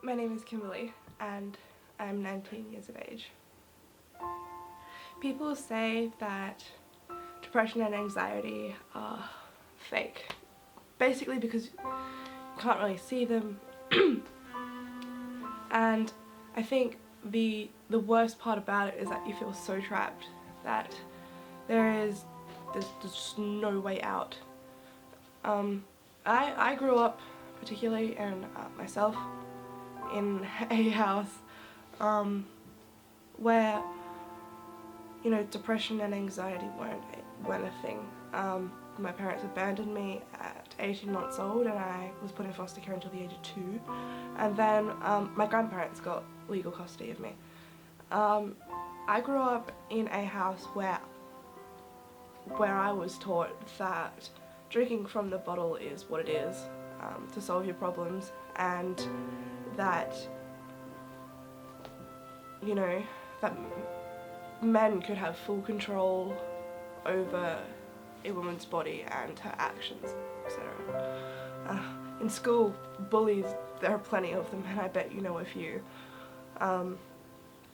My name is Kimberly and I'm 19 years of age. People say that depression and anxiety are fake, basically because you can't really see them. And I think the worst part about it is that you feel so trapped that there's just no way out. I grew up particularly in myself in a house where, you know, depression and anxiety weren't a thing. My parents abandoned me at 18 months old and I was put in foster care until the age of 2, and then my grandparents got legal custody of me. I grew up in a house where I was taught that drinking from the bottle is what it is to solve your problems, and that, you know, that men could have full control over a woman's body and her actions, etc. In school, bullies, there are plenty of them, and I bet you know a few. I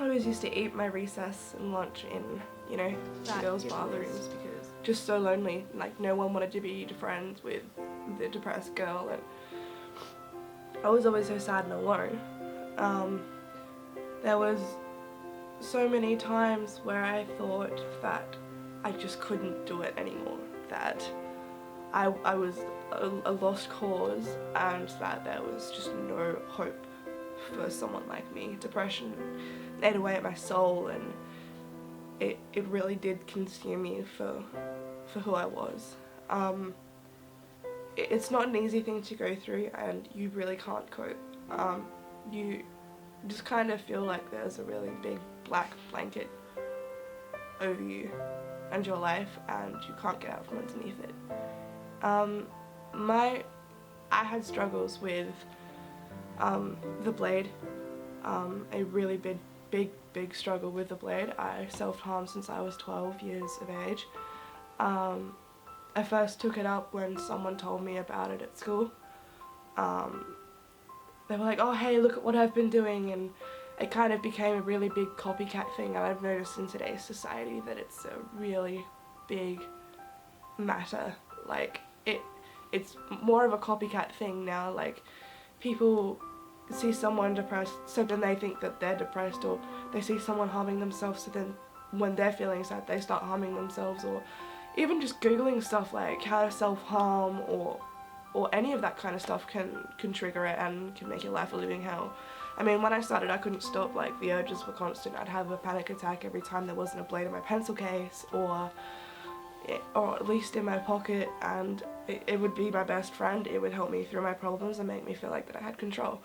always used to eat my recess and lunch in, you know, the girls' bathrooms because just so lonely, like no one wanted to be friends with the depressed girl, and I was always so sad and alone. There was so many times where I thought that I just couldn't do it anymore, that I was a lost cause and that there was just no hope for someone like me. Depression ate away at my soul, and it really did consume me for who I was. It's not an easy thing to go through, and you really can't cope. You just kind of feel like there's a really big black blanket over you and your life, and you can't get out from underneath it. I had struggles with the blade, a really big struggle with the blade. I self-harmed since I was 12 years of age. I first took it up when someone told me about it at school. They were like, oh hey, look at what I've been doing, and it kind of became a really big copycat thing, and I've noticed in today's society that it's a really big matter. Like, it's more of a copycat thing now. Like, people see someone depressed, so then they think that they're depressed, or they see someone harming themselves, so then when they're feeling sad they start harming themselves, or even just googling stuff like how to self-harm or any of that kind of stuff can trigger it and can make your life a living hell. I mean, when I started I couldn't stop, like the urges were constant. I'd have a panic attack every time there wasn't a blade in my pencil case or at least in my pocket, and it would be my best friend. It would help me through my problems and make me feel like that I had control.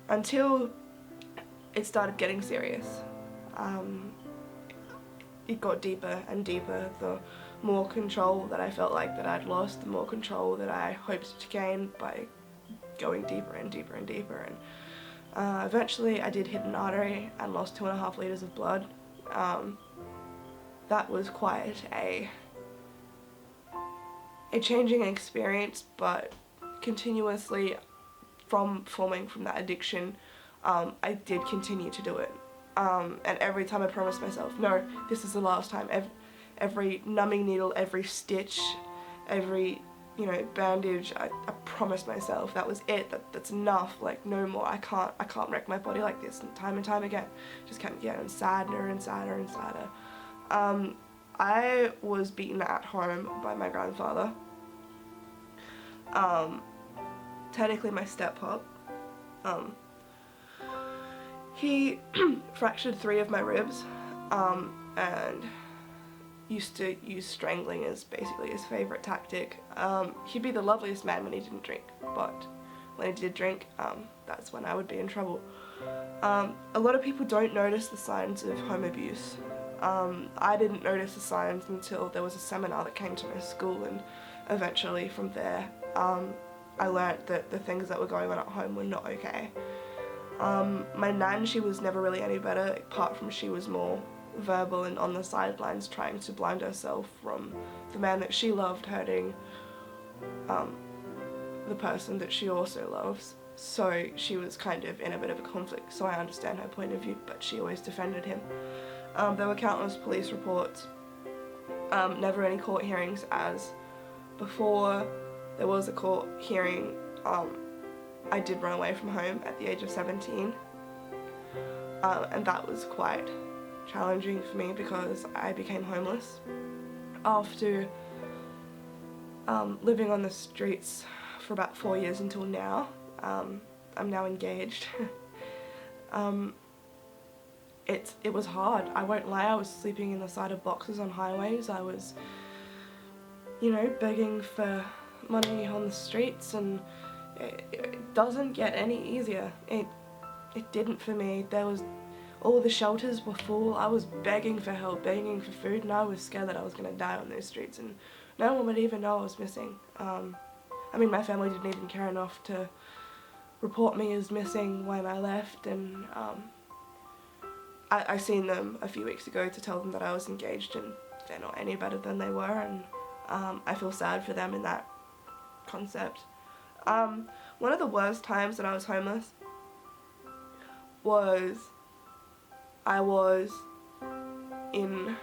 Until it started getting serious. It got deeper and deeper. The more control that I felt like that I'd lost, the more control that I hoped to gain by going deeper and deeper and deeper, and eventually I did hit an artery and lost 2.5 liters of blood. That was quite a changing experience, but continuously from that addiction, I did continue to do it. And every time I promised myself, no, this is the last time. Every numbing needle, every stitch, every, you know, bandage, I promised myself that was it, that's enough, like no more. I can't wreck my body like this. And time again, just kept getting sadder and sadder and sadder. I was beaten at home by my grandfather. Technically my step-pop. He fractured 3 of my ribs, and used to use strangling as basically his favourite tactic. He'd be the loveliest man when he didn't drink, but when he did drink, that's when I would be in trouble. A lot of people don't notice the signs of home abuse. I didn't notice the signs until there was a seminar that came to my school, and eventually from there I learnt that the things that were going on at home were not okay. My nan, she was never really any better, apart from she was more verbal and on the sidelines trying to blind herself from the man that she loved hurting the person that she also loves. so she was kind of in a bit of a conflict, so I understand her point of view, but she always defended him. There were countless police reports, never any court hearings, as before there was a court hearing, I did run away from home at the age of 17, and that was quite challenging for me because I became homeless after living on the streets for about 4 years until now. I'm now engaged. It was hard, I won't lie. I was sleeping in the side of boxes on highways. I was, you know, begging for money on the streets, and it doesn't get any easier. It didn't for me. All the shelters were full. I was begging for help, begging for food, and I was scared that I was going to die on those streets, and no one would even know I was missing. I mean, my family didn't even care enough to report me as missing when I left, and I seen them a few weeks ago to tell them that I was engaged, and they're not any better than they were, and I feel sad for them in that concept. One of the worst times that I was homeless was I was in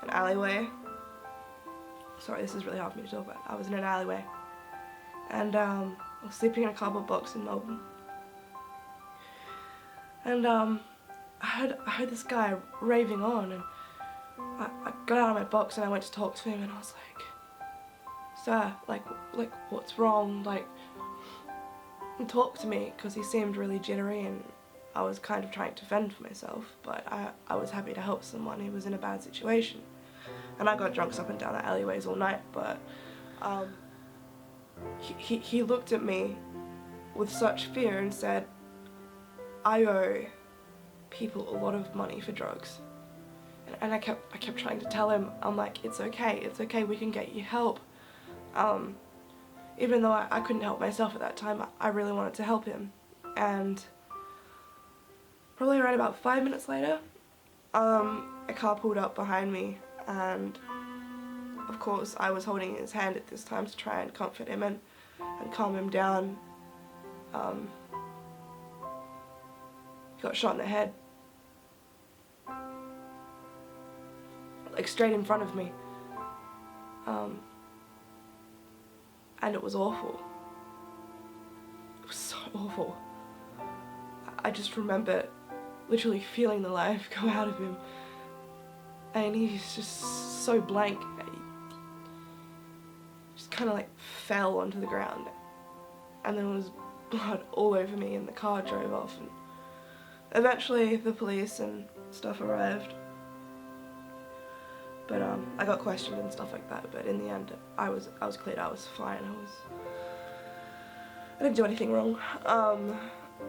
an alleyway. Sorry, this is really hard for me to talk about. I was in an alleyway, and I was sleeping in a cardboard box in Melbourne, and I heard this guy raving on, and I got out of my box and I went to talk to him, and I was like, "Sir, like what's wrong? Like, talk to me," because he seemed really jittery, and I was kind of trying to fend for myself, but I was happy to help someone who was in a bad situation. And I got drunk up and down the alleyways all night, but he looked at me with such fear and said, "I owe people a lot of money for drugs." And I kept trying to tell him, I'm like, it's okay, we can get you help. Even though I couldn't help myself at that time, I really wanted to help him. And probably around about 5 minutes later, a car pulled up behind me, and of course I was holding his hand at this time to try and comfort him and calm him down. He got shot in the head, like straight in front of me, and it was awful. It was so awful. I just remember literally feeling the life go out of him, and he's just so blank. He just kind of like fell onto the ground, and there was blood all over me, and the car drove off, and eventually the police and stuff arrived. But I got questioned and stuff like that, but in the end I was cleared. I was fine. I didn't do anything wrong.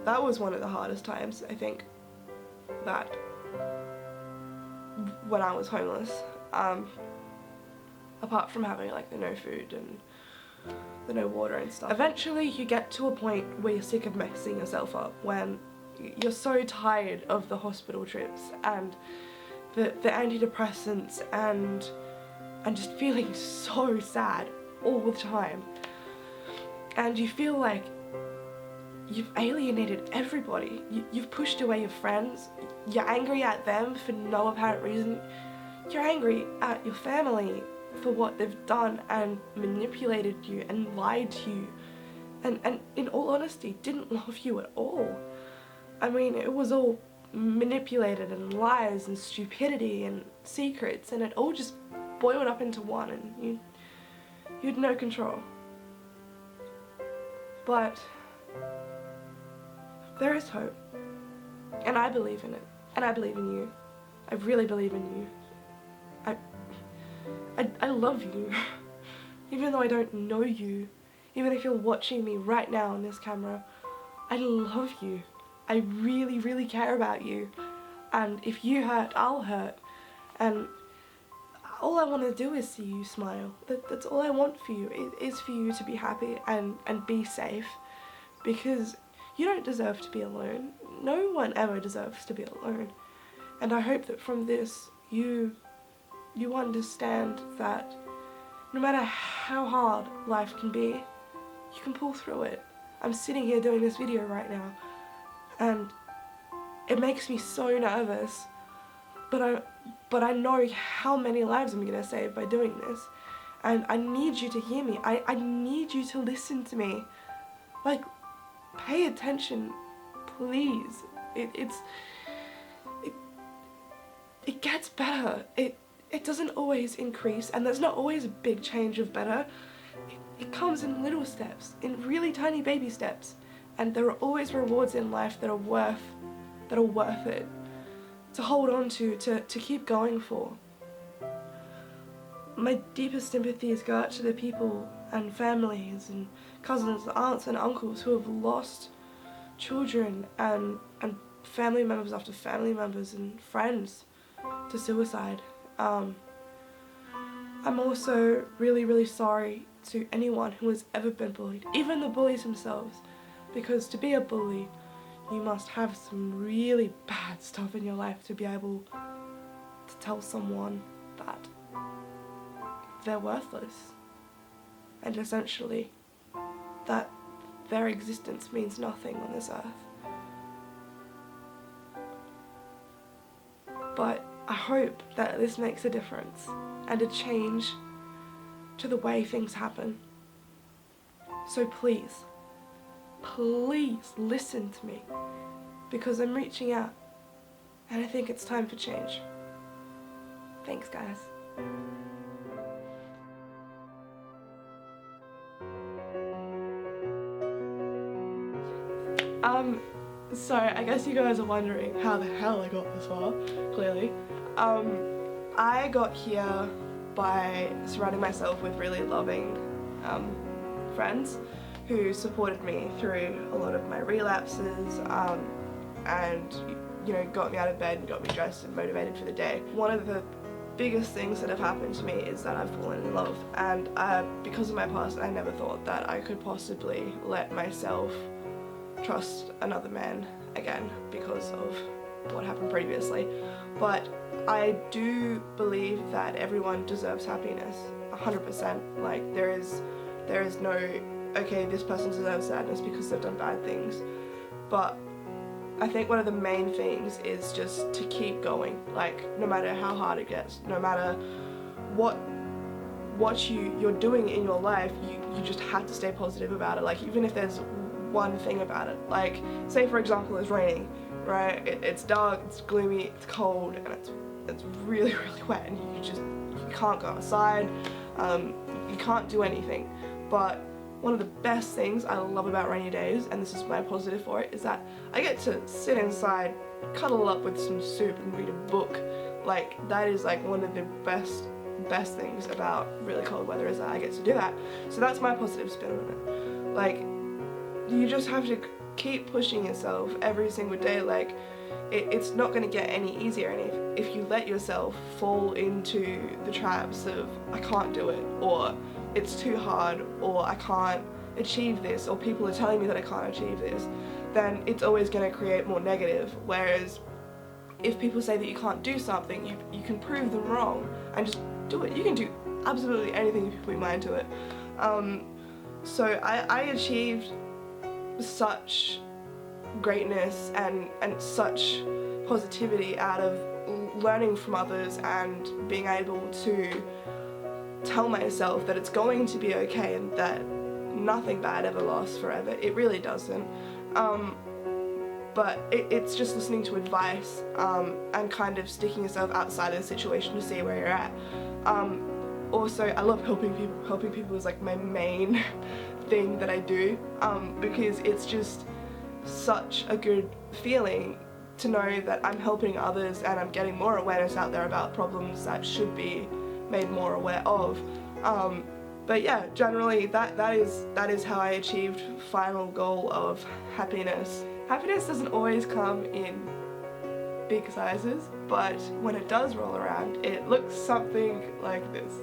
That was one of the hardest times, I think, that when I was homeless, apart from having like the no food and the no water and stuff. Eventually you get to a point where you're sick of messing yourself up, when you're so tired of the hospital trips and the antidepressants and just feeling so sad all the time, and you feel like you've alienated everybody. You've pushed away your friends, you're angry at them for no apparent reason, you're angry at your family for what they've done and manipulated you and lied to you, and in all honesty didn't love you at all. I mean, it was all manipulated and lies and stupidity and secrets, and it all just boiled up into one, and you had no control. But there is hope, and I believe in it, and I believe in you. I really believe in you. I love you. Even though I don't know you, even if you're watching me right now on this camera, I love you. I really, really care about you, and if you hurt, I'll hurt, and all I want to do is see you smile. That's all I want for you, is for you to be happy and be safe, because you don't deserve to be alone. No one ever deserves to be alone, and I hope that from this you understand that no matter how hard life can be, you can pull through it. I'm sitting here doing this video right now, and it makes me so nervous, but I know how many lives I'm gonna save by doing this, and I need you to hear me. I need you to listen to me. Like, pay attention, please. It gets better. It doesn't always increase, and there's not always a big change of better. It comes in little steps, in really tiny baby steps, and there are always rewards in life that are worth it to hold on to keep going for. My deepest sympathies go out to the people and families and cousins, aunts and uncles who have lost children and family members after family members and friends to suicide. I'm also really sorry to anyone who has ever been bullied, even the bullies themselves, because to be a bully you must have some really bad stuff in your life to be able to tell someone that they're worthless, and essentially that their existence means nothing on this earth. But I hope that this makes a difference and a change to the way things happen. So please listen to me, because I'm reaching out and I think it's time for change. Thanks, guys. So I guess you guys are wondering how the hell I got this far, clearly. I got here by surrounding myself with really loving friends who supported me through a lot of my relapses and, you know, got me out of bed and got me dressed and motivated for the day. One of the biggest things that have happened to me is that I've fallen in love, and because of my past I never thought that I could possibly let myself trust another man again because of what happened previously. But I do believe that everyone deserves happiness, 100%. Like, there is no, okay, this person deserves sadness because they've done bad things. But I think one of the main things is just to keep going. Like, no matter how hard it gets, no matter what you're doing in your life, you just have to stay positive about it. Like, even if there's one thing about it, like, say for example it's raining, right? It's dark, it's gloomy, it's cold, and it's really wet, and you can't go outside, you can't do anything. But one of the best things I love about rainy days, and this is my positive for it, is that I get to sit inside, cuddle up with some soup and read a book. Like, that is like one of the best things about really cold weather, is that I get to do that. So that's my positive spin on it. Like, you just have to keep pushing yourself every single day. Like, it's not going to get any easier, and if you let yourself fall into the traps of I can't do it, or it's too hard, or I can't achieve this, or people are telling me that I can't achieve this, then it's always going to create more negative. Whereas if people say that you can't do something, you can prove them wrong and just do it. You can do absolutely anything if you put your mind to it. So I achieved such greatness and such positivity out of learning from others and being able to tell myself that it's going to be okay and that nothing bad ever lasts forever. It really doesn't. But it's just listening to advice and kind of sticking yourself outside of the situation to see where you're at. Also, I love helping people. Helping people is like my main thing that I do, because it's just such a good feeling to know that I'm helping others and I'm getting more awareness out there about problems that should be made more aware of. But yeah, generally that is how I achieved final goal of happiness. Happiness doesn't always come in big sizes, but when it does roll around, it looks something like this.